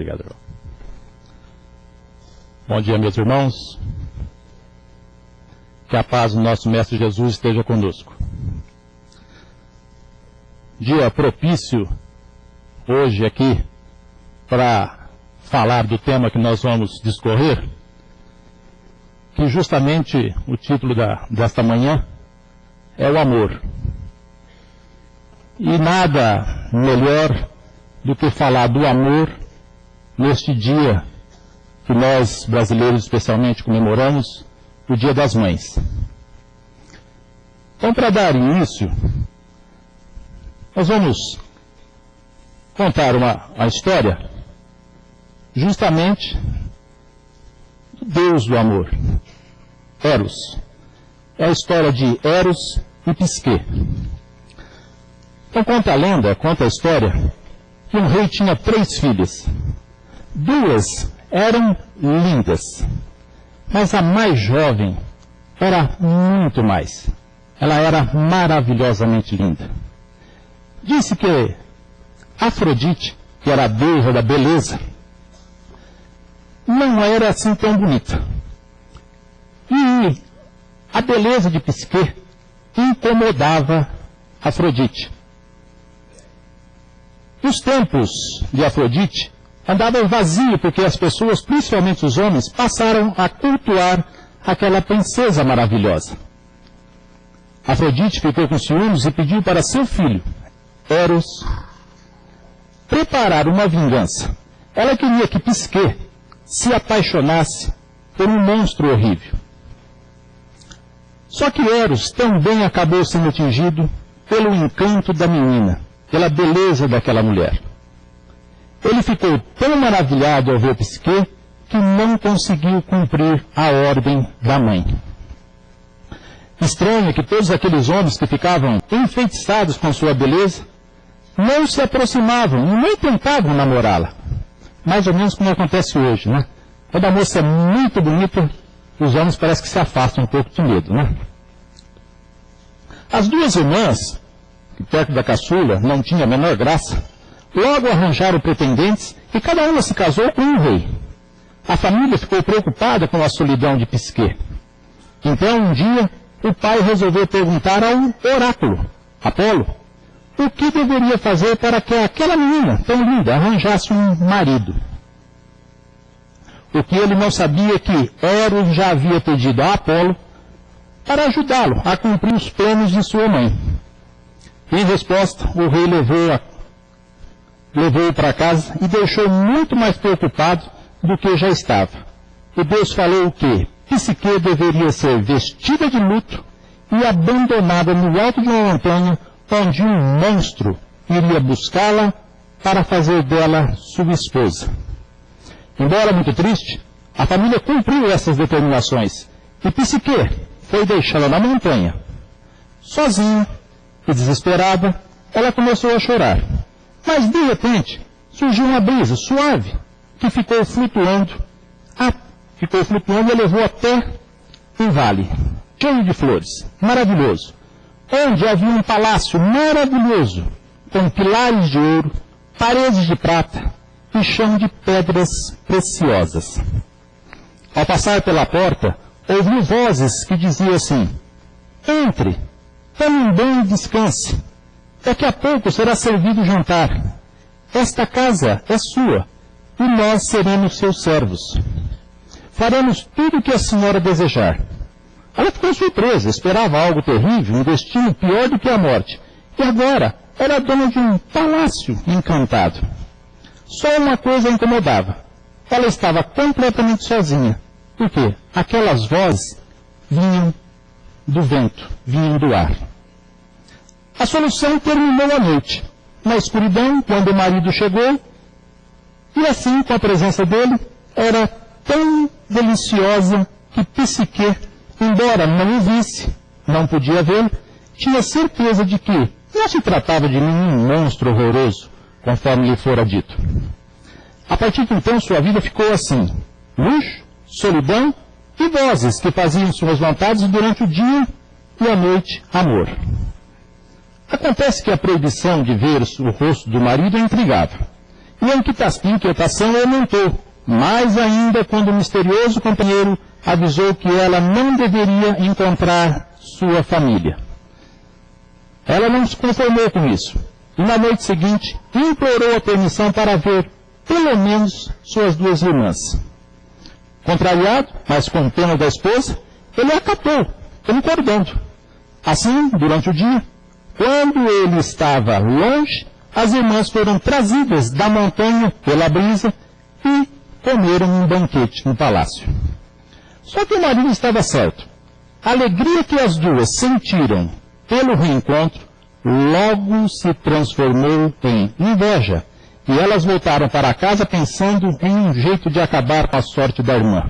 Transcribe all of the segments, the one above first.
Obrigado, irmão. Bom dia, meus irmãos. Que a paz do nosso Mestre Jesus esteja conosco. Dia propício hoje aqui para falar do tema que nós vamos discorrer, que justamente o título desta manhã é o amor. E nada melhor do que falar do amor neste dia que nós, brasileiros especialmente, comemoramos, o Dia das Mães. Então, para dar início, nós vamos contar uma história justamente do Deus do amor, Eros. É a história de Eros e Psique. Então conta a lenda, conta a história, que um rei tinha 3 filhas. 2 eram lindas, mas a mais jovem era muito mais. Ela era maravilhosamente linda. Disse que Afrodite, que era a deusa da beleza, não era assim tão bonita. E a beleza de Psique incomodava Afrodite. Os templos de Afrodite andavam vazios porque as pessoas, principalmente os homens, passaram a cultuar aquela princesa maravilhosa. Afrodite ficou com ciúmes e pediu para seu filho, Eros, preparar uma vingança. Ela queria que Psique se apaixonasse por um monstro horrível. Só que Eros também acabou sendo atingido pelo encanto da menina, pela beleza daquela mulher. Ele ficou tão maravilhado ao ver Psique que não conseguiu cumprir a ordem da mãe. Estranho que todos aqueles homens que ficavam enfeitiçados com sua beleza não se aproximavam e nem tentavam namorá-la. Mais ou menos como acontece hoje, né? Quando a moça é muito bonita, os homens parecem que se afastam um pouco de medo, né? As 2 irmãs, que perto da caçula não tinha a menor graça, logo arranjaram pretendentes e cada uma se casou com um rei. A família ficou preocupada com a solidão de Psique. Então, um dia, o pai resolveu perguntar ao oráculo, Apolo, o que deveria fazer para que aquela menina tão linda arranjasse um marido. O que ele não sabia é que Eros já havia pedido a Apolo para ajudá-lo a cumprir os planos de sua mãe. Em resposta, o rei levou-o para casa e deixou muito mais preocupado do que já estava. E Deus falou que Psique deveria ser vestida de luto e abandonada no alto de uma montanha, onde um monstro iria buscá-la para fazer dela sua esposa. Embora muito triste, a família cumpriu essas determinações e Psique foi deixá-la na montanha. Sozinha e desesperada, ela começou a chorar. Mas, de repente, surgiu uma brisa suave que ficou flutuando e levou até um vale cheio de flores, maravilhoso, onde havia um palácio maravilhoso, com pilares de ouro, paredes de prata e chão de pedras preciosas. Ao passar pela porta, ouviu vozes que diziam assim: entre, tome um banho e descanse. Daqui a pouco será servido o jantar. Esta casa é sua, e nós seremos seus servos. Faremos tudo o que a senhora desejar. Ela ficou surpresa, esperava algo terrível, um destino pior do que a morte. E agora era dona de um palácio encantado. Só uma coisa a incomodava. Ela estava completamente sozinha, porque aquelas vozes vinham do vento, vinham do ar. A solução terminou à noite, na escuridão, quando o marido chegou, e assim, com a presença dele, era tão deliciosa que Psique, embora não o visse, não podia vê-lo, tinha certeza de que não se tratava de nenhum monstro horroroso, conforme lhe fora dito. A partir de então, sua vida ficou assim: luxo, solidão e vozes que faziam suas vontades durante o dia e à noite, amor. Acontece que a proibição de ver o rosto do marido a intrigava. E a inquietação aumentou, mais ainda quando o misterioso companheiro avisou que ela não deveria encontrar sua família. Ela não se conformou com isso, e na noite seguinte implorou a permissão para ver, pelo menos, suas duas irmãs. Contrariado, mas com pena da esposa, ele acatou, concordando. Assim, durante o dia, quando ele estava longe, as irmãs foram trazidas da montanha pela brisa e comeram um banquete no palácio. Só que o marido estava certo. A alegria que as duas sentiram pelo reencontro logo se transformou em inveja, e elas voltaram para casa pensando em um jeito de acabar com a sorte da irmã.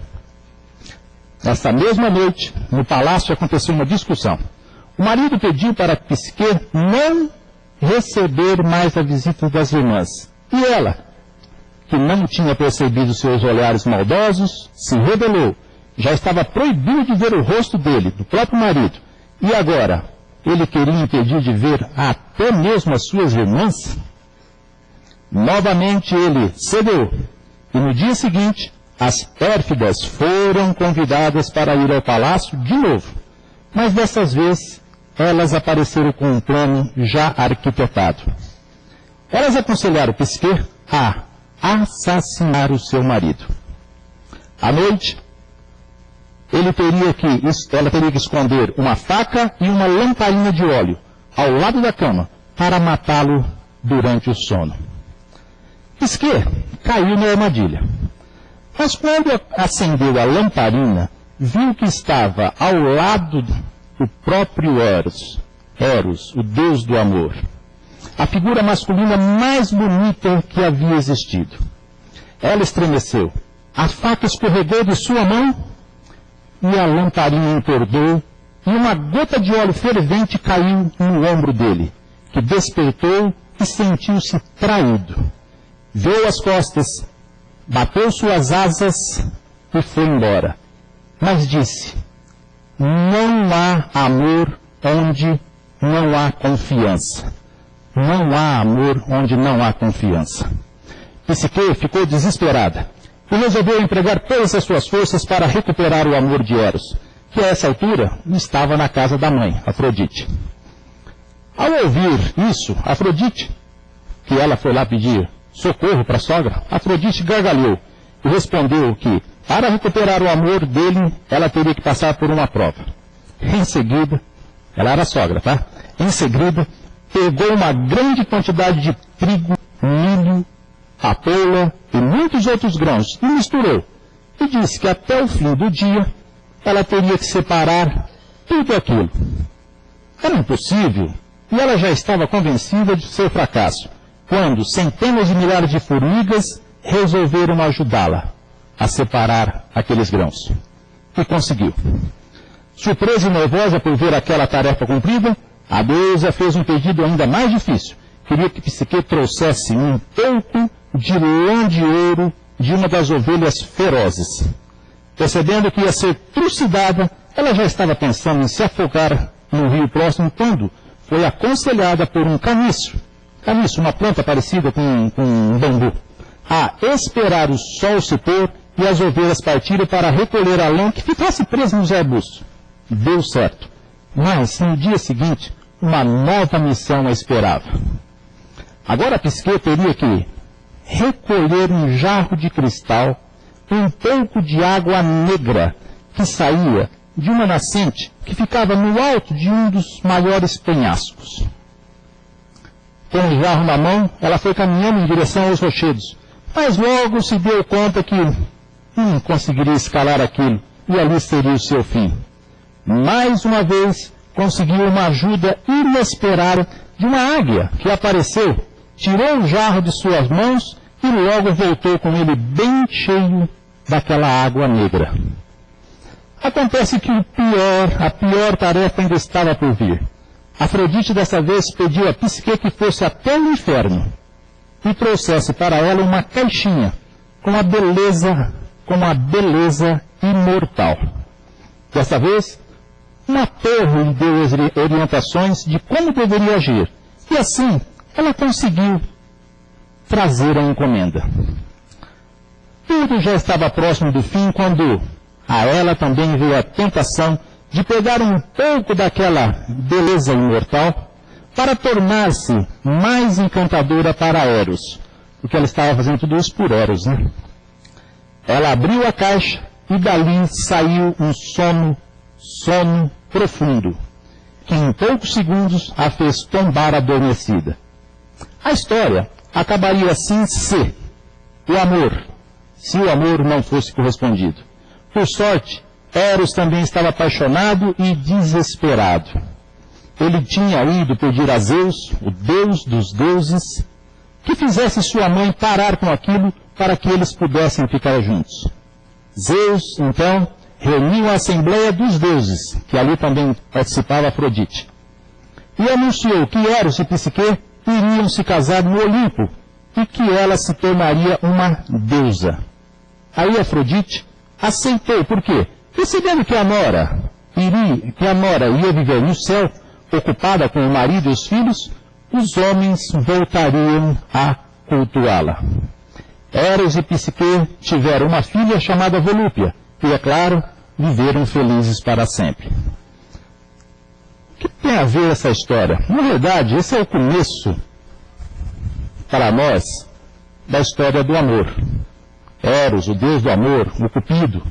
Nessa mesma noite, no palácio aconteceu uma discussão. O marido pediu para Psique não receber mais a visita das irmãs. E ela, que não tinha percebido seus olhares maldosos, se rebelou. Já estava proibido de ver o rosto dele, do próprio marido. E agora, ele queria impedir de ver até mesmo as suas irmãs? Novamente ele cedeu. E no dia seguinte, as pérfidas foram convidadas para ir ao palácio de novo. Mas dessas vezes, elas apareceram com um plano já arquitetado. Elas aconselharam Psique a assassinar o seu marido. À noite, ela teria que esconder uma faca e uma lamparina de óleo ao lado da cama para matá-lo durante o sono. Psique caiu na armadilha. Mas quando acendeu a lamparina, viu que estava ao lado do próprio Eros, o deus do amor, a figura masculina mais bonita que havia existido. Ela estremeceu, a faca escorregou de sua mão e a lamparina entornou, e uma gota de óleo fervente caiu no ombro dele, que despertou e sentiu-se traído. Veio as costas, bateu suas asas e foi embora. Mas disse: não há amor onde não há confiança. Não há amor onde não há confiança. Psique ficou desesperada e resolveu empregar todas as suas forças para recuperar o amor de Eros, que a essa altura estava na casa da mãe, Afrodite. Ao ouvir isso, Afrodite, que ela foi lá pedir socorro para a sogra, Afrodite gargalhou e respondeu que, para recuperar o amor dele, ela teria que passar por uma prova. Em seguida, ela era sogra, tá? Em seguida, pegou uma grande quantidade de trigo, milho, papoula e muitos outros grãos e misturou. E disse que até o fim do dia, ela teria que separar tudo aquilo. Era impossível, e ela já estava convencida de seu fracasso, quando centenas de milhares de formigas resolveram ajudá-la a separar aqueles grãos. E conseguiu. Surpresa e nervosa por ver aquela tarefa cumprida, a deusa fez um pedido ainda mais difícil. Queria que Psique trouxesse um pouco de lã de ouro de uma das ovelhas ferozes. Percebendo que ia ser trucidada, ela já estava pensando em se afogar no rio próximo quando foi aconselhada por um caniço, uma planta parecida com um bambu, a esperar o sol se pôr e as ovelhas partirem para recolher a lã que ficasse presa nos arbustos. Deu certo. Mas, no dia seguinte, uma nova missão a esperava. Agora a Psique teria que recolher um jarro de cristal, um pouco de água negra que saía de uma nascente que ficava no alto de um dos maiores penhascos. Com o jarro na mão, ela foi caminhando em direção aos rochedos, mas logo se deu conta que não conseguiria escalar aquilo, e ali seria o seu fim. Mais uma vez, conseguiu uma ajuda inesperada de uma águia que apareceu, tirou o jarro de suas mãos e logo voltou com ele bem cheio daquela água negra. Acontece que a pior tarefa ainda estava por vir. Afrodite dessa vez pediu a Psique que fosse até o inferno e trouxesse para ela uma caixinha com a beleza imortal. Dessa vez, uma torre lhe deu orientações de como deveria agir. E assim, ela conseguiu trazer a encomenda. Tudo já estava próximo do fim quando a ela também veio a tentação de pegar um pouco daquela beleza imortal para tornar-se mais encantadora para Eros, porque ela estava fazendo tudo isso por Eros, né? Ela abriu a caixa e dali saiu um sono profundo, que em poucos segundos a fez tombar adormecida. A história acabaria assim se o amor não fosse correspondido. Por sorte, Eros também estava apaixonado e desesperado. Ele tinha ido pedir a Zeus, o deus dos deuses, que fizesse sua mãe parar com aquilo para que eles pudessem ficar juntos. Zeus, então, reuniu a Assembleia dos Deuses, que ali também participava Afrodite, e anunciou que Eros e Psique iriam se casar no Olimpo e que ela se tornaria uma deusa. Aí Afrodite aceitou, por quê? Percebendo que a Nora ia viver no céu, ocupada com o marido e os filhos, os voltariam a cultuá-la. Eros e Psique tiveram uma filha chamada Volúpia, e, é claro, viveram felizes para sempre. O que tem a ver essa história? Na verdade, esse é o começo, para nós, da história do amor. Eros, o deus do amor, o Cupido.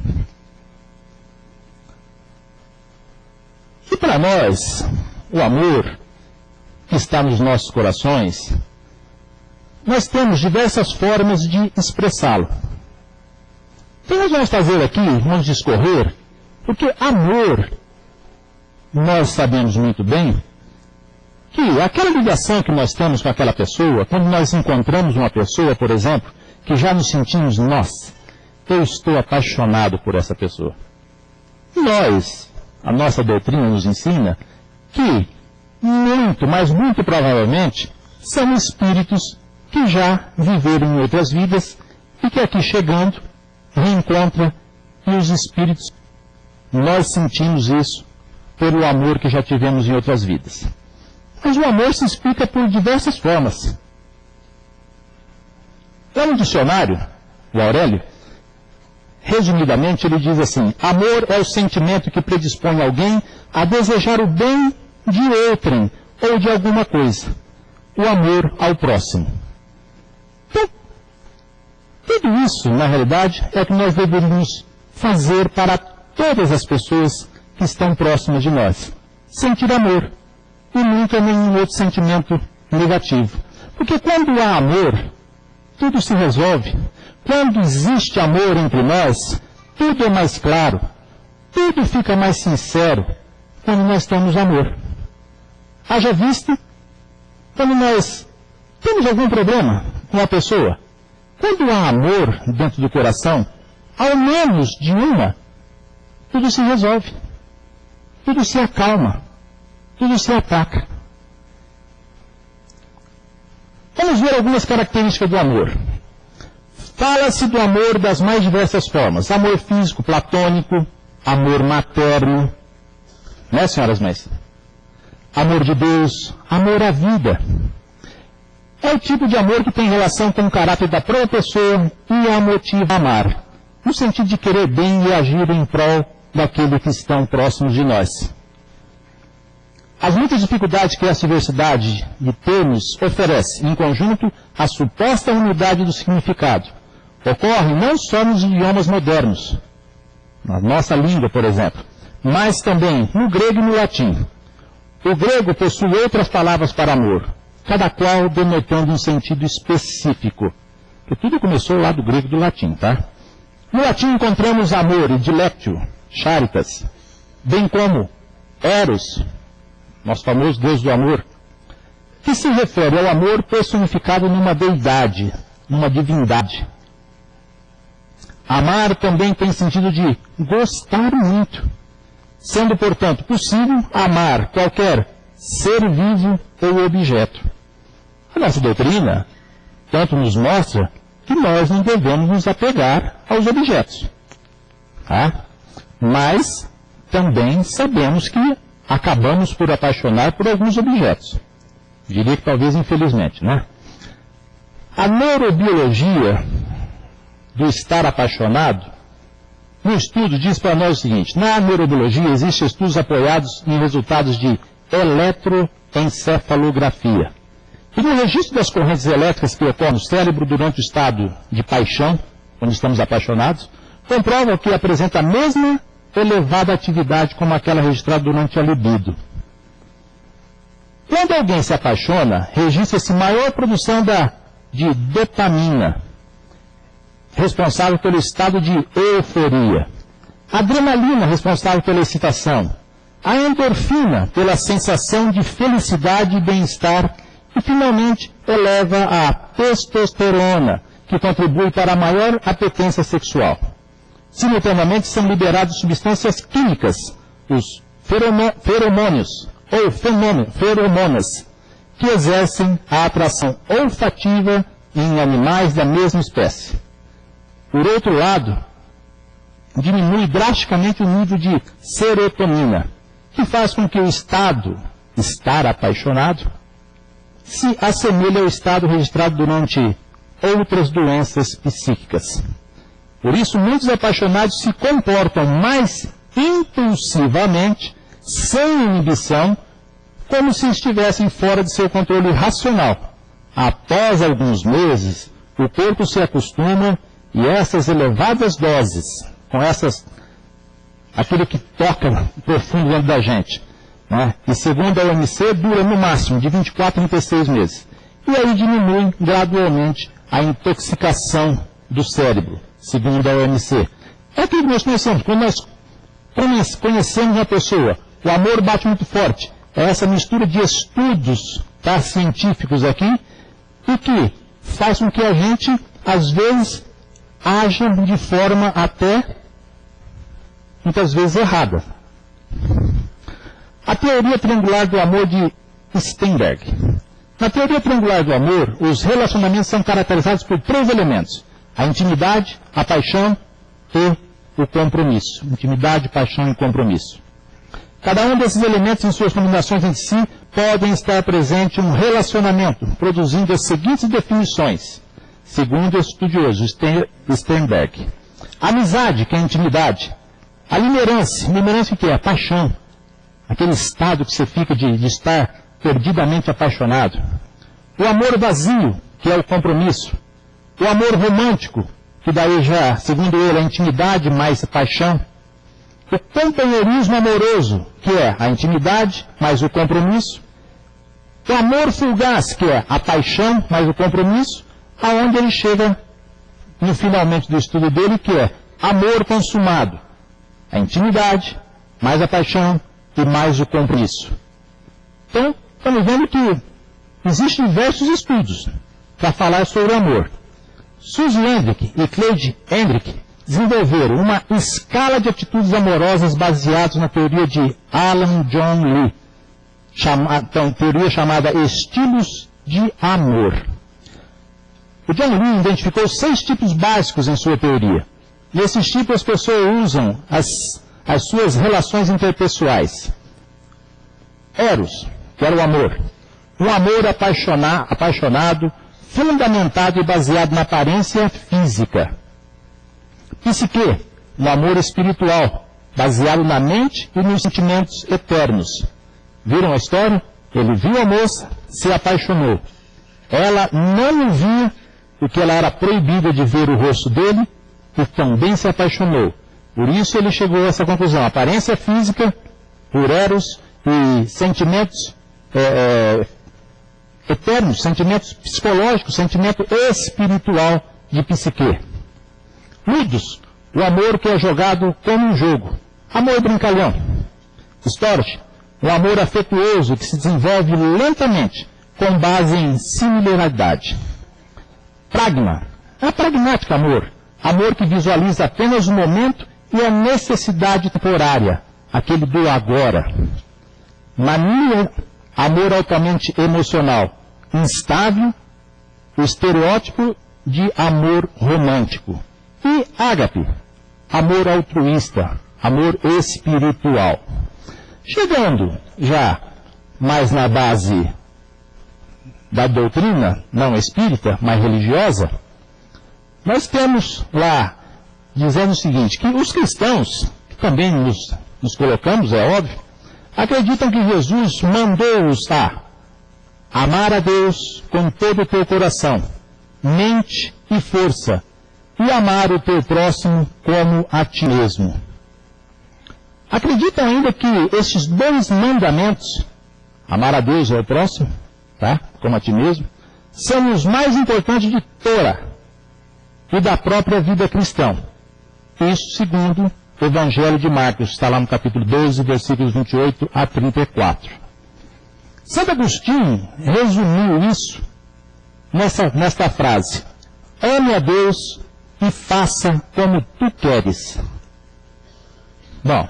E para nós, o amor que está nos nossos corações, nós temos diversas formas de expressá-lo. Então nós vamos fazer aqui, vamos discorrer, porque amor, nós sabemos muito bem, que aquela ligação que nós temos com aquela pessoa, quando nós encontramos uma pessoa, por exemplo, que já nos sentimos eu estou apaixonado por essa pessoa. A nossa doutrina nos ensina que muito, mas muito provavelmente, são espíritos que já viveram em outras vidas e que aqui chegando, reencontra e os espíritos, nós sentimos isso pelo amor que já tivemos em outras vidas. Mas o amor se explica por diversas formas. Lá no dicionário, o Aurélio, resumidamente ele diz assim: amor é o sentimento que predispõe alguém a desejar o bem de outrem ou de alguma coisa. O amor ao próximo. Então, tudo isso, na realidade, é o que nós deveríamos fazer para todas as pessoas que estão próximas de nós. Sentir amor. E nunca nenhum outro sentimento negativo. Porque quando há amor, tudo se resolve. Quando existe amor entre nós, tudo é mais claro. Tudo fica mais sincero quando nós temos amor. Haja vista, quando nós temos algum problema com uma pessoa, quando há amor dentro do coração, ao menos de uma, tudo se resolve. Tudo se acalma. Tudo se ataca. Vamos ver algumas características do amor. Fala-se do amor das mais diversas formas. Amor físico, platônico, amor materno, né, senhoras mães? Amor de Deus, amor à vida. É o tipo de amor que tem relação com o caráter da própria pessoa e a motiva a amar, no sentido de querer bem e agir em prol daqueles que estão próximos de nós. As muitas dificuldades que essa diversidade de termos oferece, em conjunto, a suposta unidade do significado, ocorrem não só nos idiomas modernos, na nossa língua, por exemplo, mas também no grego e no latim. O grego possui outras palavras para amor, cada qual denotando um sentido específico. Porque tudo começou lá do grego e do latim, tá? No latim encontramos amor, dilectio, charitas, bem como eros, nosso famoso Deus do amor, que se refere ao amor personificado numa deidade, numa divindade. Amar também tem sentido de gostar muito, sendo, portanto, possível amar qualquer ser vivo ou objeto. A nossa doutrina, tanto nos mostra que nós não devemos nos apegar aos objetos. Tá? Mas também sabemos que acabamos por apaixonar por alguns objetos. Diria que talvez infelizmente, né? A neurobiologia do estar apaixonado, no estudo, diz para nós o seguinte: na neurobiologia existem estudos apoiados em resultados de eletroencefalografia. E no registro das correntes elétricas que ocorrem no cérebro durante o estado de paixão, quando estamos apaixonados, comprovam que apresenta a mesma elevada atividade como aquela registrada durante a libido. Quando alguém se apaixona, registra-se maior produção de dopamina, responsável pelo estado de euforia, adrenalina, responsável pela excitação, a endorfina, pela sensação de felicidade e bem-estar, e finalmente eleva a testosterona, que contribui para a maior apetência sexual. Simultaneamente são liberadas substâncias químicas, os feromônios, ou feromonas, que exercem a atração olfativa em animais da mesma espécie. Por outro lado, diminui drasticamente o nível de serotonina, que faz com que o estado, estar apaixonado, se assemelhe ao estado registrado durante outras doenças psíquicas. Por isso, muitos apaixonados se comportam mais impulsivamente, sem inibição, como se estivessem fora de seu controle racional. Após alguns meses, o corpo se acostuma e essas elevadas doses, aquilo que toca profundo dentro da gente, né? E segundo a OMC, dura no máximo de 24 a 36 meses. E aí diminui gradualmente a intoxicação do cérebro, segundo a OMC. É aquilo que nós conhecemos. Quando nós conhecemos uma pessoa, o amor bate muito forte. É essa mistura de estudos científicos aqui, e que faz com que a gente, às vezes, haja de forma até, muitas vezes, errada. A teoria triangular do amor de Steinberg. Na teoria triangular do amor, os relacionamentos são caracterizados por 3 elementos: a intimidade, a paixão e o compromisso. Intimidade, paixão e compromisso. Cada um desses elementos, em suas combinações entre si, podem estar presente em um relacionamento, produzindo as seguintes definições, segundo o estudioso Steinberg. Amizade, que é a intimidade. A limerância. Limerância, que é a paixão. Aquele estado que você fica de estar perdidamente apaixonado. O amor vazio, que é o compromisso. O amor romântico, que daí já, segundo ele, a intimidade mais a paixão. O companheirismo amoroso, que é a intimidade mais o compromisso. O amor fugaz, que é a paixão mais o compromisso, aonde ele chega no finalmente do estudo dele, que é amor consumado. A intimidade mais a paixão e mais o compromisso. Então, estamos vendo que existem diversos estudos para falar sobre o amor. Suzy Hendrick e Clyde Hendrick desenvolveram uma escala de atitudes amorosas baseadas na teoria de Alan John Lee, teoria chamada Estilos de Amor. O John Lee identificou 6 tipos básicos em sua teoria. Nesses tipos as pessoas usam as suas relações interpessoais. Eros, que era o amor. Um amor apaixonado, fundamentado e baseado na aparência física. Psique, um amor espiritual, baseado na mente e nos sentimentos eternos. Viram a história? Ele viu a moça, se apaixonou. Ela não o via, porque ela era proibida de ver o rosto dele, e também se apaixonou. Por isso ele chegou a essa conclusão. Aparência física, por eros, e sentimentos eternos, sentimentos psicológicos, sentimento espiritual de psique. Ludos, o amor que é jogado como um jogo. Amor brincalhão. Storge, um amor afetuoso que se desenvolve lentamente, com base em similaridade. Pragma, a pragmática amor. Amor que visualiza apenas o momento e a necessidade temporária, aquele do agora. Mania, amor altamente emocional, instável, o estereótipo de amor romântico. E ágape, amor altruísta, amor espiritual. Chegando já mais na base da doutrina, não espírita, mas religiosa, nós temos lá dizendo o seguinte, que os cristãos, que também nos colocamos, é óbvio, acreditam que Jesus mandou-os a amar a Deus com todo o teu coração, mente e força, e amar o teu próximo como a ti mesmo. Acreditam ainda que esses dois mandamentos, amar a Deus e ao próximo, tá? Como a ti mesmo, são os mais importantes de Torá e da própria vida cristã. Isso segundo o Evangelho de Marcos, está lá no capítulo 12, versículos 28 a 34. Santo Agostinho resumiu isso nesta frase: ame a Deus e faça como tu queres. Bom,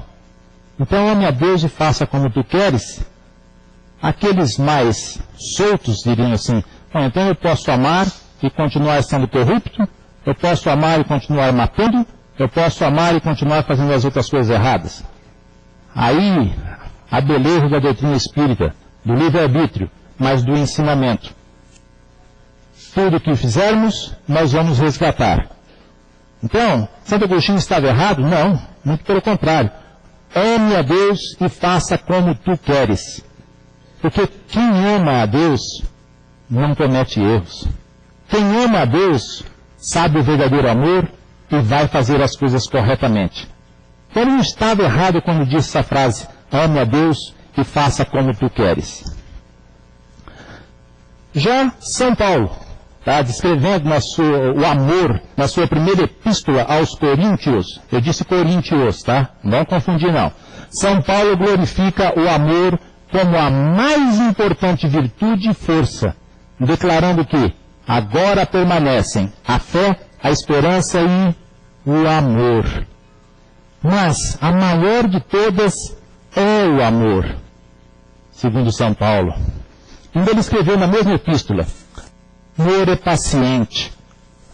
então ame a Deus e faça como tu queres. Aqueles mais soltos diriam assim, bom, então eu posso amar e continuar sendo corrupto, eu posso amar e continuar matando, eu posso amar e continuar fazendo as outras coisas erradas. Aí, a beleza da doutrina espírita, do livre-arbítrio, mas do ensinamento. Tudo que fizermos, nós vamos resgatar. Então, Santo Agostinho estava errado? Não, muito pelo contrário. Ame a Deus e faça como tu queres. Porque quem ama a Deus não comete erros. Quem ama a Deus sabe o verdadeiro amor e vai fazer as coisas corretamente. Ele não estava errado quando disse essa frase, ame a Deus e faça como tu queres. Já São Paulo, tá, descrevendo o amor na sua primeira epístola aos Coríntios, eu disse Coríntios, tá? Não confundir não. São Paulo glorifica o amor como a mais importante virtude e força, declarando que agora permanecem a fé, a esperança e o amor. Mas a maior de todas é o amor, segundo São Paulo. Ainda ele escreveu na mesma epístola, o amor é paciente,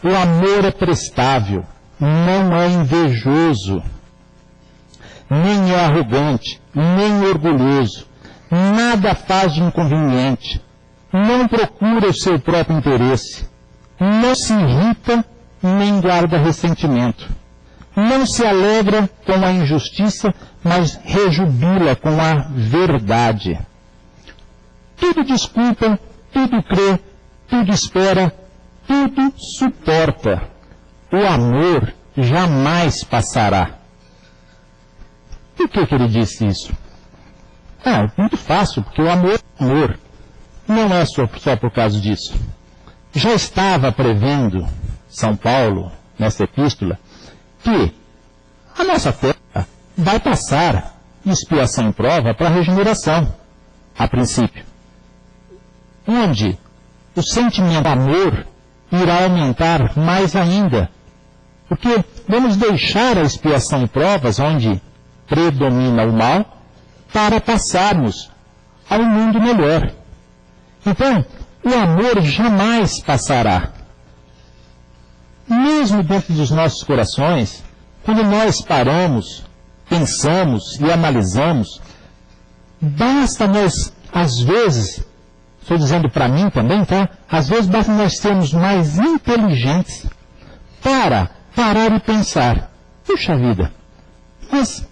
o amor é prestável, não é invejoso, nem é arrogante, nem orgulhoso, nada faz de inconveniente, não procura o seu próprio interesse, não se irrita, nem guarda ressentimento, não se alegra com a injustiça, mas rejubila com a verdade. Tudo desculpa, tudo crê, tudo espera, tudo suporta. O amor jamais passará. Por que ele disse isso? Muito fácil, porque o amor é amor. Não é só por causa disso. Já estava prevendo São Paulo, nessa epístola, que a nossa terra vai passar de expiação e prova para a regeneração, a princípio. Onde o sentimento de amor irá aumentar mais ainda. Porque vamos deixar a expiação e provas, onde predomina o mal, para passarmos ao mundo melhor. Então, o amor jamais passará. Mesmo dentro dos nossos corações, quando nós paramos, pensamos e analisamos, basta nós, às vezes, estou dizendo para mim também, tá? Às vezes basta nós sermos mais inteligentes para parar e pensar, puxa vida, mas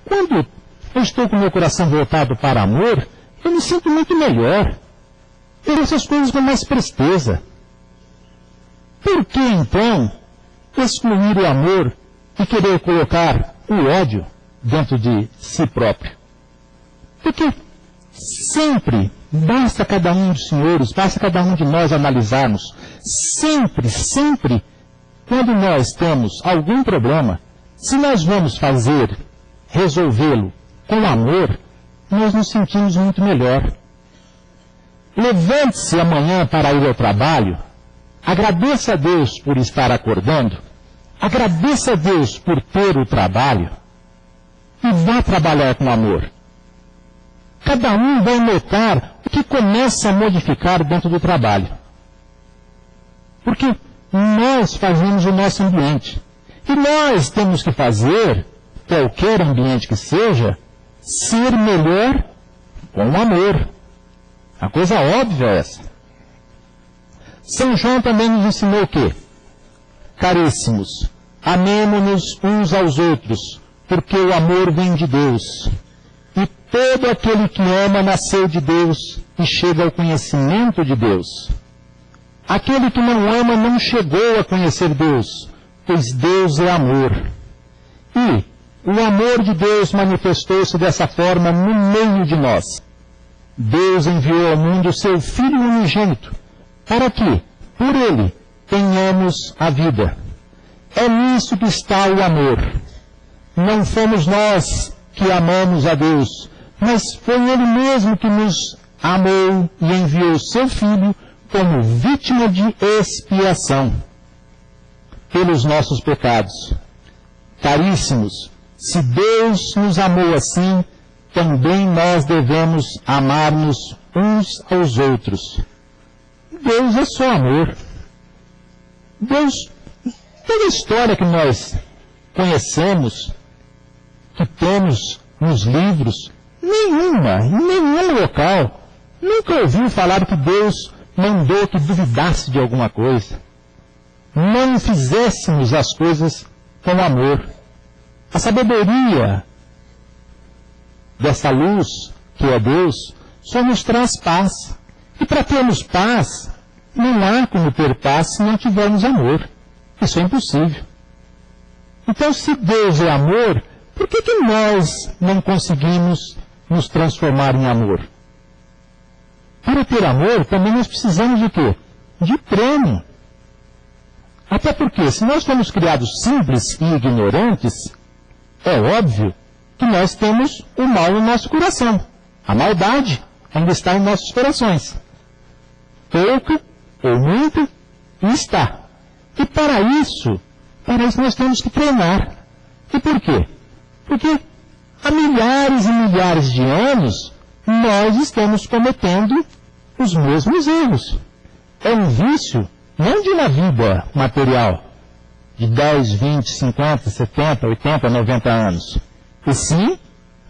quando eu estou com o meu coração voltado para amor, eu me sinto muito melhor. Eu faço as coisas com mais presteza. Por que, então, excluir o amor e querer colocar o ódio dentro de si próprio? Porque sempre basta cada um dos senhores, basta cada um de nós analisarmos. Sempre, quando nós temos algum problema, se nós vamos resolvê-lo com amor, nós nos sentimos muito melhor. Levante-se amanhã para ir ao trabalho, agradeça a Deus por estar acordando, agradeça a Deus por ter o trabalho e vá trabalhar com amor. Cada um vai notar o que começa a modificar dentro do trabalho. Porque nós fazemos o nosso ambiente. E nós temos que fazer, qualquer ambiente que seja, ser melhor com amor. A coisa óbvia é essa. São João também nos ensinou o quê? Caríssimos, amemo-nos uns aos outros, porque o amor vem de Deus. E todo aquele que ama nasceu de Deus e chega ao conhecimento de Deus. Aquele que não ama não chegou a conhecer Deus, pois Deus é amor. E o amor de Deus manifestou-se dessa forma no meio de nós. Deus enviou ao mundo o seu Filho unigênito, para que, por ele, tenhamos a vida. É nisso que está o amor. Não fomos nós que amamos a Deus, mas foi Ele mesmo que nos amou e enviou o seu Filho como vítima de expiação pelos nossos pecados. Caríssimos, se Deus nos amou assim, também nós devemos amar-nos uns aos outros. Deus é só amor. Deus, toda a história que nós conhecemos, que temos nos livros, nenhuma, em nenhum local, nunca ouviu falar que Deus mandou que duvidasse de alguma coisa. Não fizéssemos as coisas com amor. A sabedoria dessa luz, que é Deus, só nos traz paz. E para termos paz, não há como ter paz se não tivermos amor. Isso é impossível. Então, se Deus é amor, por que nós não conseguimos nos transformar em amor? Para ter amor, também nós precisamos de quê? De prêmio. Até porque, se nós fomos criados simples e ignorantes, é óbvio que nós temos o mal no nosso coração. A maldade ainda está em nossos corações. Pouco ou muito, está. E para isso nós temos que treinar. E por quê? Porque há milhares e milhares de anos nós estamos cometendo os mesmos erros. É um vício, não de uma vida material, de 10, 20, 50, 70, 80, 90 anos. E sim,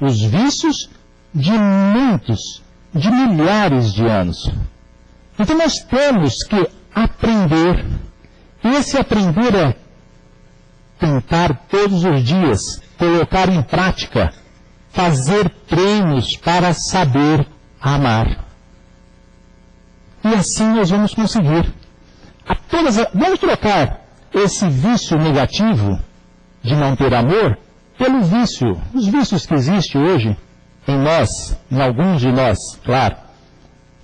os vícios de muitos, de milhares de anos. Então nós temos que aprender. E esse aprender é tentar todos os dias colocar em prática, fazer treinos para saber amar. E assim nós vamos conseguir. Vamos trocar esse vício negativo de não ter amor pelo vício, os vícios que existem hoje em nós, em alguns de nós, claro,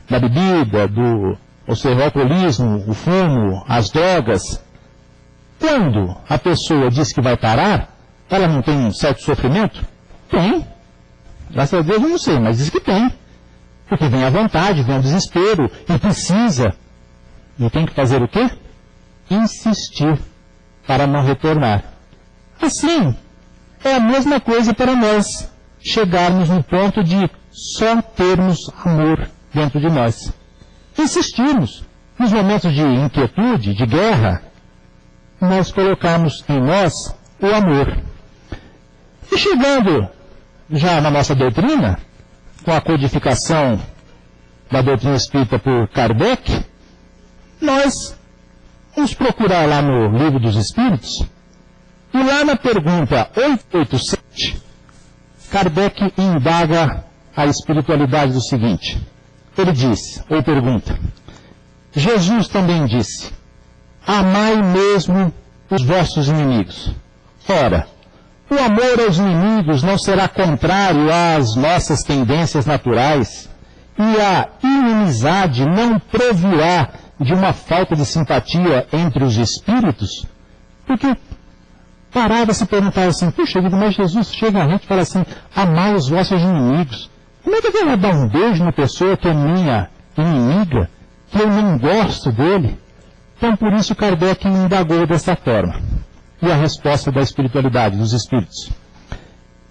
da bebida, do alcoolismo, o fumo, as drogas. Quando a pessoa diz que vai parar, ela não tem um certo sofrimento? Tem. Graças a Deus eu não sei, mas diz que tem. Porque vem a vontade, vem o desespero, e precisa. E tem que fazer o quê? Insistir para não retornar. Assim, é a mesma coisa para nós chegarmos no ponto de só termos amor dentro de nós. Insistirmos. Nos momentos de inquietude, de guerra, nós colocamos em nós o amor. E chegando já na nossa doutrina, com a codificação da doutrina escrita por Kardec, nós vamos procurar lá no Livro dos Espíritos, e lá na pergunta 887, Kardec indaga a espiritualidade do seguinte. Ele diz, ou pergunta, Jesus também disse, amai mesmo os vossos inimigos. Ora, o amor aos inimigos não será contrário às nossas tendências naturais, e a inimizade não provirá de uma falta de simpatia entre os espíritos? Porque parava se perguntar assim, puxa vida, mas Jesus chega a gente e fala assim, amai os vossos inimigos. Como é que eu vou dar um beijo na pessoa que é minha inimiga, que eu não gosto dele? Então, por isso, Kardec indagou dessa forma. E a resposta da espiritualidade, dos espíritos.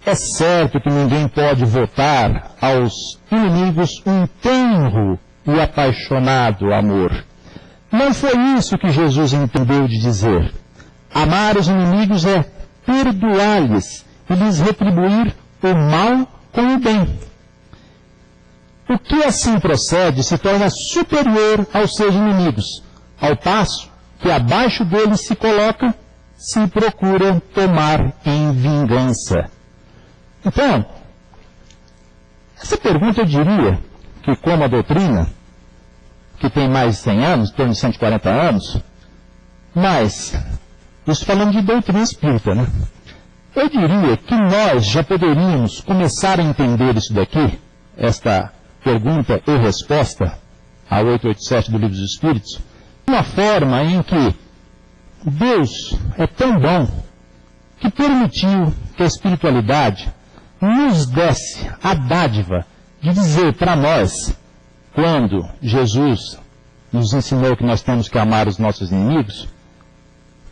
É certo que ninguém pode votar aos inimigos um tenro e apaixonado amor. Não foi isso que Jesus entendeu de dizer. Amar os inimigos é perdoar-lhes e lhes retribuir o mal com o bem. O que assim procede se torna superior aos seus inimigos, ao passo que abaixo dele se coloca, se procura tomar em vingança. Então, essa pergunta eu diria que, como a doutrina, que tem mais de 100 anos, em torno de 140 anos, mas, isso falando de doutrina espírita, né? Eu diria que nós já poderíamos começar a entender isso daqui, esta pergunta e resposta, a 887 do Livro dos Espíritos, de uma forma em que Deus é tão bom que permitiu que a espiritualidade nos desse a dádiva de dizer para nós, quando Jesus nos ensinou que nós temos que amar os nossos inimigos,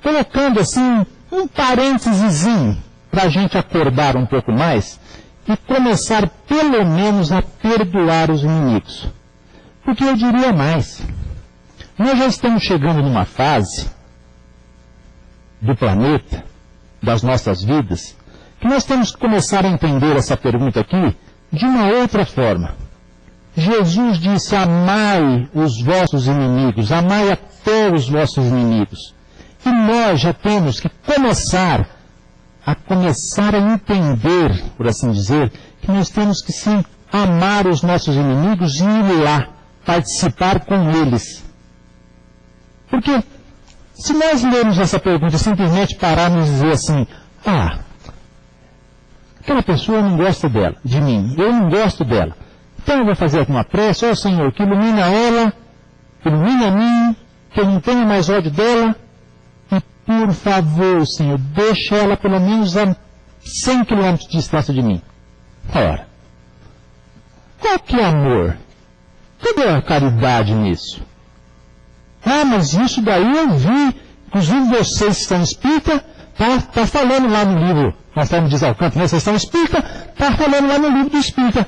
colocando assim um parênteses para a gente acordar um pouco mais e começar pelo menos a perdoar os inimigos. Porque eu diria mais, nós já estamos chegando numa fase do planeta, das nossas vidas, que nós temos que começar a entender essa pergunta aqui de uma outra forma. Jesus disse, amai os vossos inimigos, amai até os vossos inimigos. E nós já temos que começar a entender, por assim dizer, que nós temos que sim amar os nossos inimigos e ir lá, participar com eles. Porque se nós lermos essa pergunta simplesmente pararmos e dizer assim, aquela pessoa não gosta dela, de mim, eu não gosto dela. Então eu vou fazer alguma prece, ó Senhor, que ilumina ela, ilumina a mim, que eu não tenha mais ódio dela. E por favor, Senhor, deixa ela pelo menos a 100 quilômetros de distância de mim. Ora, qual que é amor? Cadê a caridade nisso? Mas isso daí eu vi, inclusive vocês que estão espírita, tá falando lá no livro, conforme diz Alcântara, né? Vocês estão espírita, tá falando lá no livro do espírita.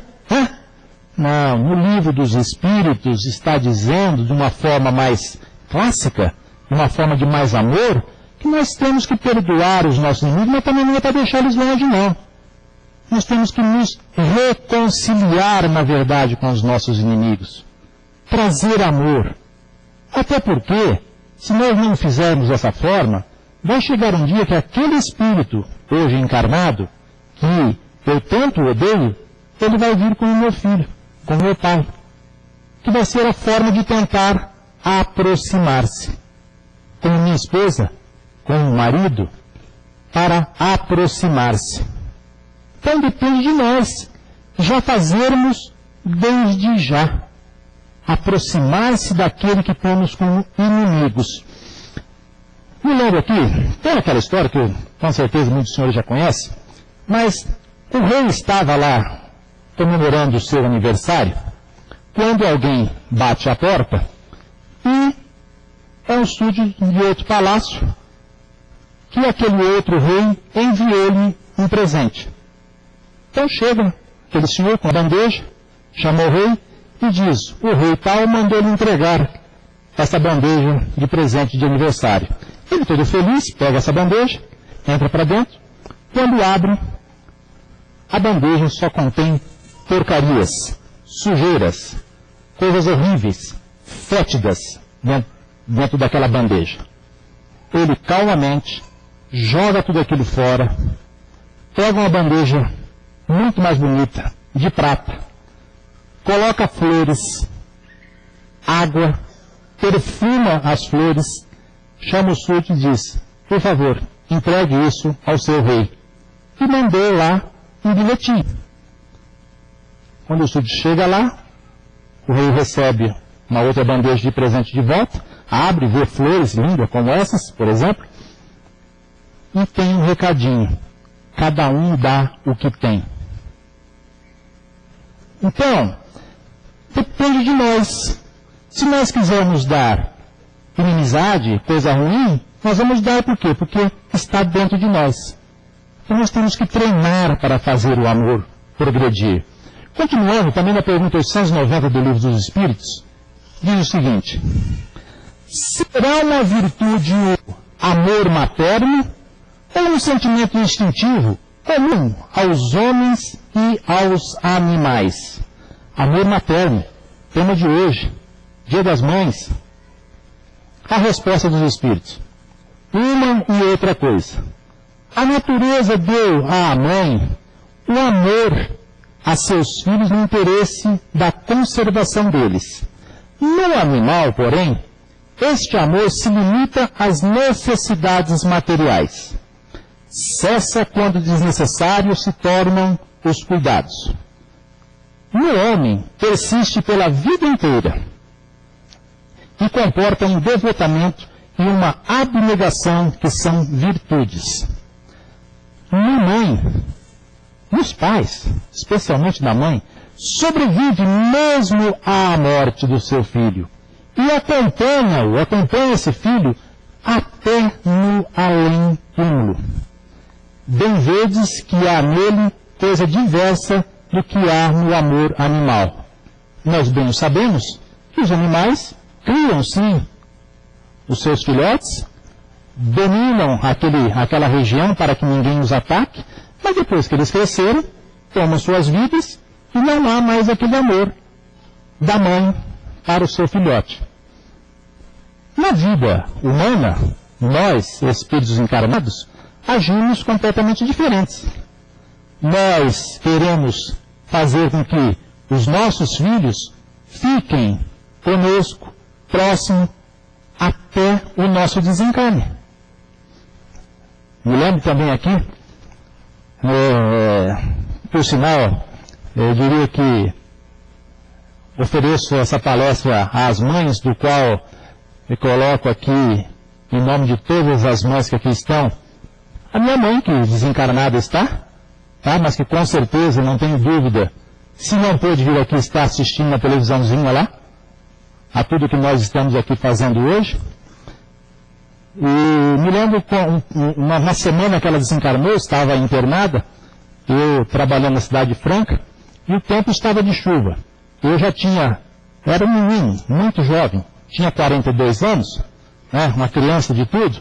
Não, no livro dos espíritos está dizendo, de uma forma mais clássica, de uma forma de mais amor, que nós temos que perdoar os nossos inimigos, mas também não é para deixar eles longe, não. Nós temos que nos reconciliar, na verdade, com os nossos inimigos. Trazer amor. Até porque, se nós não fizermos dessa forma, vai chegar um dia que aquele espírito, hoje encarnado, que eu tanto odeio, ele vai vir como meu filho, como meu pai. Que vai ser a forma de tentar aproximar-se. Com minha esposa, com o marido, para aproximar-se. Então depende de nós já fazermos desde já. Aproximar-se daquele que temos como inimigos. Me lembro aqui, tem aquela história que com certeza muitos senhores já conhecem, mas o rei estava lá comemorando o seu aniversário, quando alguém bate à porta e é um súdito de outro palácio que aquele outro rei enviou-lhe um presente. Então chega aquele senhor com a bandeja, chamou o rei e diz, o rei tal mandou-lhe entregar essa bandeja de presente de aniversário. Ele todo feliz, pega essa bandeja, entra para dentro, quando abre, a bandeja só contém porcarias, sujeiras, coisas horríveis, fétidas dentro daquela bandeja. Ele calmamente joga tudo aquilo fora, pega uma bandeja muito mais bonita, de prata, coloca flores, água, perfuma as flores, chama o súdito e diz, por favor, entregue isso ao seu rei. E mandou lá um bilhetinho. Quando o súdito chega lá, o rei recebe uma outra bandeja de presente de volta, abre, vê flores lindas como essas, por exemplo, e tem um recadinho. Cada um dá o que tem. Então, depende de nós. Se nós quisermos dar inimizade, coisa ruim, nós vamos dar por quê? Porque está dentro de nós. Então nós temos que treinar para fazer o amor progredir. Continuando, também na pergunta 890 do Livro dos Espíritos, diz o seguinte, será uma virtude o amor materno ou um sentimento instintivo comum aos homens e aos animais? Amor materno, tema de hoje, Dia das Mães. a resposta dos espíritos. Uma e outra coisa. A natureza deu à mãe o amor a seus filhos no interesse da conservação deles. No animal, porém, este amor se limita às necessidades materiais. Cessa quando desnecessário se tornam os cuidados. No homem, persiste pela vida inteira e comporta um devotamento e uma abnegação que são virtudes. Nos pais, especialmente da mãe, sobrevive mesmo à morte do seu filho e acompanha esse filho até no além-túmulo. Bem vedes que há nele coisa diversa do que há no amor animal. Nós bem o sabemos que os animais criam, sim, os seus filhotes, dominam aquela região para que ninguém os ataque, mas depois que eles cresceram, tomam suas vidas e não há mais aquele amor da mãe para o seu filhote. Na vida humana, nós, espíritos encarnados, agimos completamente diferentes. Nós queremos fazer com que os nossos filhos fiquem conosco, próximo, até o nosso desencarne. Me lembro também aqui, por sinal, eu diria que ofereço essa palestra às mães, do qual eu coloco aqui, em nome de todas as mães que aqui estão, a minha mãe, que desencarnada está, tá? Mas que com certeza, não tenho dúvida, se não pôde vir aqui, está assistindo na televisãozinha lá, a tudo que nós estamos aqui fazendo hoje. E me lembro, uma semana que ela desencarnou, estava internada, eu trabalhando na Cidade Franca, e o tempo estava de chuva. Eu já era um menino, muito jovem, tinha 42 anos, né, uma criança de tudo,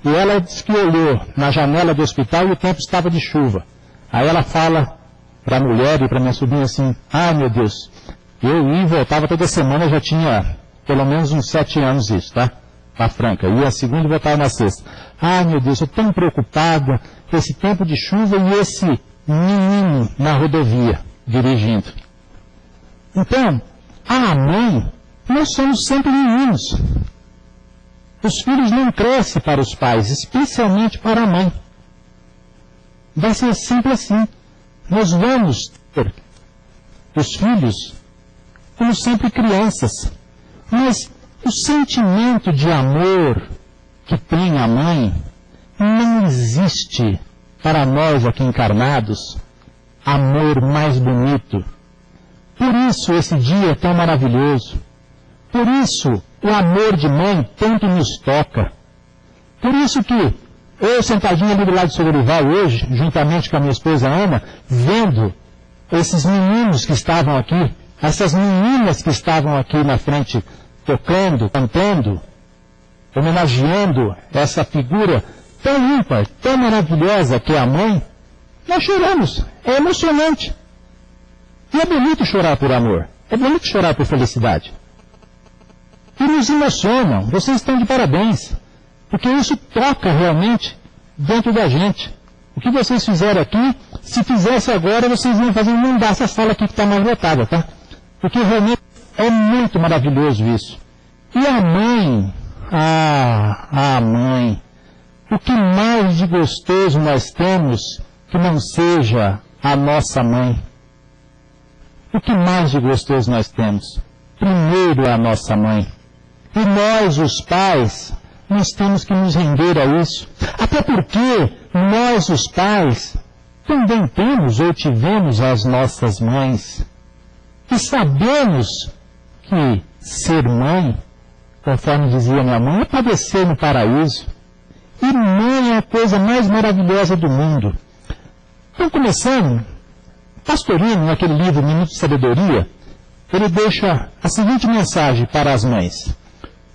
e ela disse que olhou na janela do hospital e o tempo estava de chuva. Aí ela fala para a mulher e para minha sobrinha assim: ah, meu Deus, eu ia e voltava toda semana, já tinha pelo menos uns 7 anos isso, tá? Para Franca. Ia a segunda e voltava na sexta. Ah, meu Deus, eu estou tão preocupada com esse tempo de chuva e esse menino na rodovia, dirigindo. Então, a mãe, nós somos sempre meninos. Os filhos não crescem para os pais, especialmente para a mãe. Vai ser sempre assim. Nós vamos ter os filhos como sempre crianças. Mas o sentimento de amor que tem a mãe não existe para nós aqui encarnados amor mais bonito. Por isso esse dia é tão maravilhoso. Por isso o amor de mãe tanto nos toca. Por isso que eu, sentadinho ali do lado do Sr. Dorival hoje, juntamente com a minha esposa Ana, vendo esses meninos que estavam aqui, essas meninas que estavam aqui na frente, tocando, cantando, homenageando essa figura tão ímpar, tão maravilhosa que é a mãe, nós choramos. É emocionante. E é bonito chorar por amor. É bonito chorar por felicidade. E nos emocionam. Vocês estão de parabéns. Porque isso toca realmente dentro da gente. O que vocês fizeram aqui, se fizesse agora, vocês iam fazer inundar essa sala aqui que está mais lotada, tá? Porque realmente é muito maravilhoso isso. E a mãe, a mãe, o que mais de gostoso nós temos que não seja a nossa mãe? O que mais de gostoso nós temos? Primeiro é a nossa mãe. E nós, os pais, nós temos que nos render a isso. Até porque nós, os pais, também temos ou tivemos as nossas mães. E sabemos que ser mãe, conforme dizia minha mãe, é padecer no paraíso. E mãe é a coisa mais maravilhosa do mundo. Então, começando, Pastorino, naquele livro Minuto de Sabedoria, ele deixa a seguinte mensagem para as mães.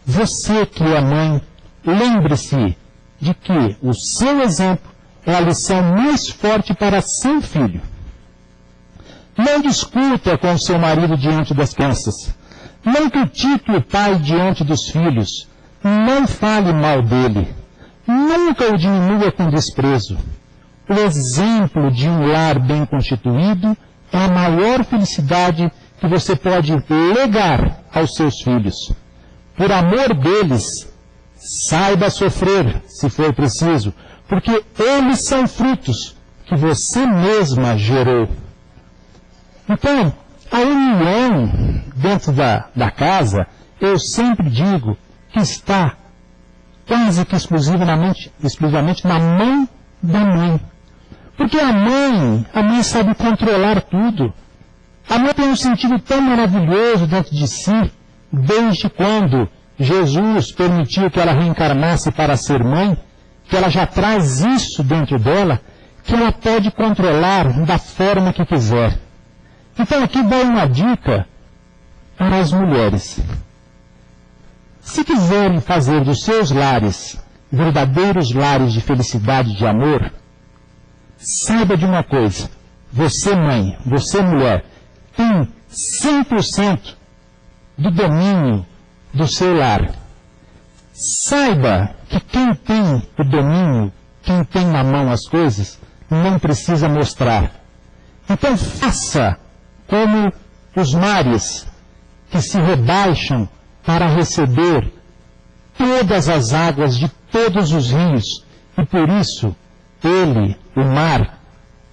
Você que é mãe, lembre-se de que o seu exemplo é a lição mais forte para seu filho. Não discuta com seu marido diante das crianças. Não critique o pai diante dos filhos. Não fale mal dele. Nunca o diminua com desprezo. O exemplo de um lar bem constituído é a maior felicidade que você pode legar aos seus filhos. Por amor deles, saiba sofrer, se for preciso, porque eles são frutos que você mesma gerou. Então, a união dentro da casa, eu sempre digo que está quase que exclusivamente na mão da mãe. Porque a mãe sabe controlar tudo. A mãe tem um sentido tão maravilhoso dentro de si, desde quando Jesus permitiu que ela reencarnasse para ser mãe, que ela já traz isso dentro dela, que ela pode controlar da forma que quiser. Então aqui vai uma dica para as mulheres. Se quiserem fazer dos seus lares verdadeiros lares de felicidade e de amor, saiba de uma coisa, você mãe, você mulher, tem 100% do domínio do seu lar. Saiba que quem tem o domínio, quem tem na mão as coisas, não precisa mostrar. Então faça como os mares que se rebaixam para receber todas as águas de todos os rios, e por isso ele, o mar,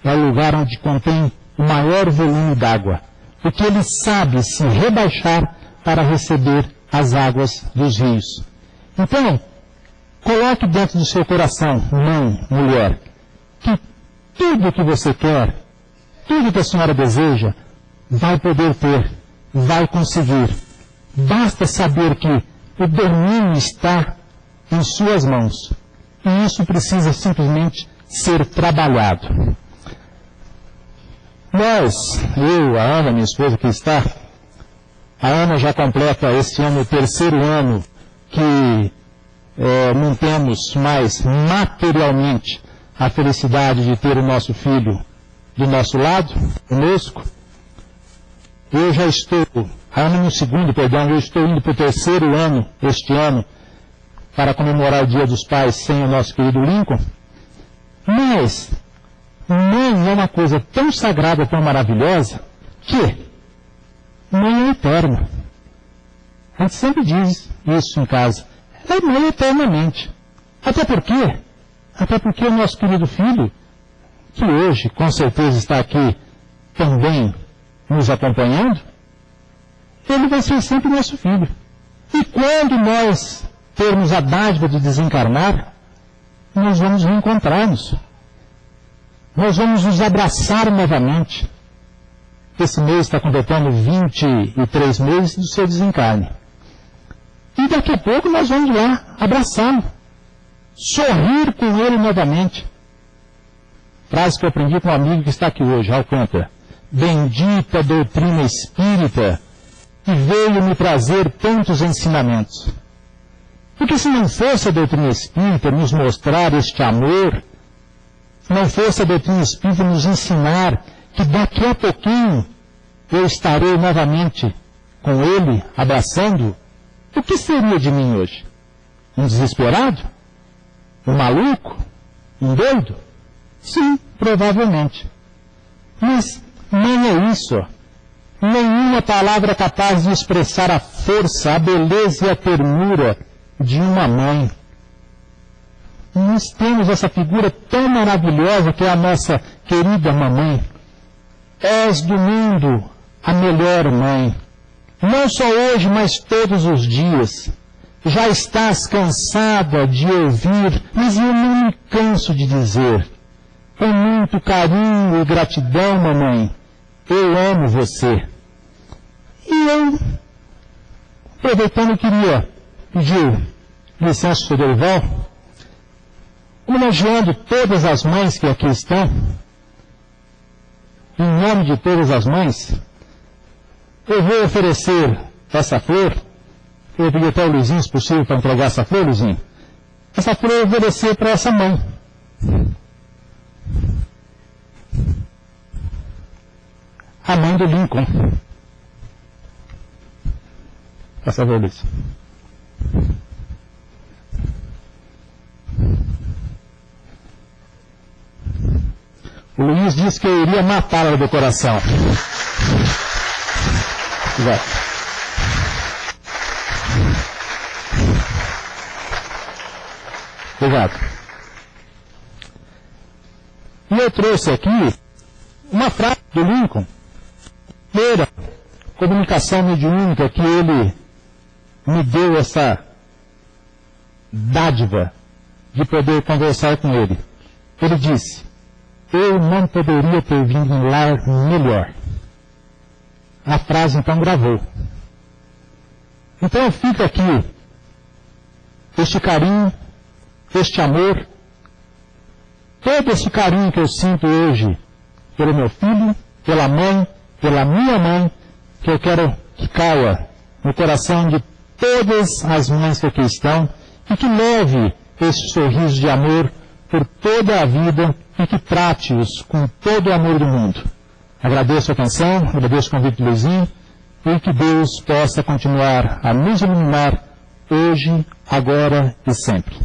é o lugar onde contém o maior volume d'água, porque ele sabe se rebaixar para receber as águas dos rios. Então, coloque dentro do seu coração, mãe, mulher, que tudo que você quer, tudo que a senhora deseja, vai poder ter, vai conseguir. Basta saber que o domínio está em suas mãos. E isso precisa simplesmente ser trabalhado. Eu, a Ana, minha esposa que está, a Ana já completa este ano o 3º ano que não temos mais materialmente a felicidade de ter o nosso filho do nosso lado, conosco. Eu já estou, a Ana no 2º, perdão, eu estou indo para o 3º ano, este ano, para comemorar o Dia dos Pais sem o nosso querido Lincoln. Mas, mãe é uma coisa tão sagrada, tão maravilhosa, que mãe é eterna. A gente sempre diz isso em casa. Ela é mãe eternamente. Até porque o nosso querido filho, que hoje com certeza está aqui também nos acompanhando, ele vai ser sempre nosso filho. E quando nós termos a dádiva de desencarnar, nós vamos reencontrar-nos. Nós vamos nos abraçar novamente. Esse mês está completando 23 meses do seu desencarne. E daqui a pouco nós vamos lá abraçá-lo. Sorrir com ele novamente. Frase que eu aprendi com um amigo que está aqui hoje, Alcântara. Bendita doutrina espírita, que veio me trazer tantos ensinamentos. Porque se não fosse a doutrina espírita nos mostrar este amor, não fosse a doutrina espírita nos ensinar que daqui a pouquinho eu estarei novamente com ele, abraçando, o que seria de mim hoje? Um desesperado? Um maluco? Um doido? Sim, provavelmente. Mas nem é isso. Nenhuma palavra capaz de expressar a força, a beleza e a ternura de uma mãe. Nós temos essa figura tão maravilhosa que é a nossa querida mamãe. És do mundo a melhor mãe. Não só hoje, mas todos os dias. Já estás cansada de ouvir, mas eu não me canso de dizer. Com muito carinho e gratidão, mamãe, eu amo você. E eu, aproveitando, queria pedir licença, Sr. Dorival, homenageando todas as mães que aqui estão, em nome de todas as mães, eu vou oferecer essa flor. Eu pedi até o Luizinho, se possível, para entregar essa flor, Luizinho. Essa flor eu vou oferecer para essa mãe. A mãe do Lincoln. Por favor, Luiz. O Luiz disse que eu iria matá-la do coração. Exato. Obrigado. E eu trouxe aqui uma frase do Lincoln, primeira comunicação mediúnica que ele me deu essa dádiva de poder conversar com ele. Ele disse: eu não poderia ter vindo em lar melhor. A frase então gravou. Então fica aqui este carinho, este amor, todo esse carinho que eu sinto hoje pelo meu filho, pela mãe, pela minha mãe, que eu quero que caia no coração de todas as mães que aqui estão e que leve esse sorriso de amor por toda a vida e que trate-os com todo o amor do mundo. Agradeço a atenção, agradeço o convite do Luizinho e que Deus possa continuar a nos iluminar hoje, agora e sempre.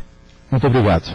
Muito obrigado.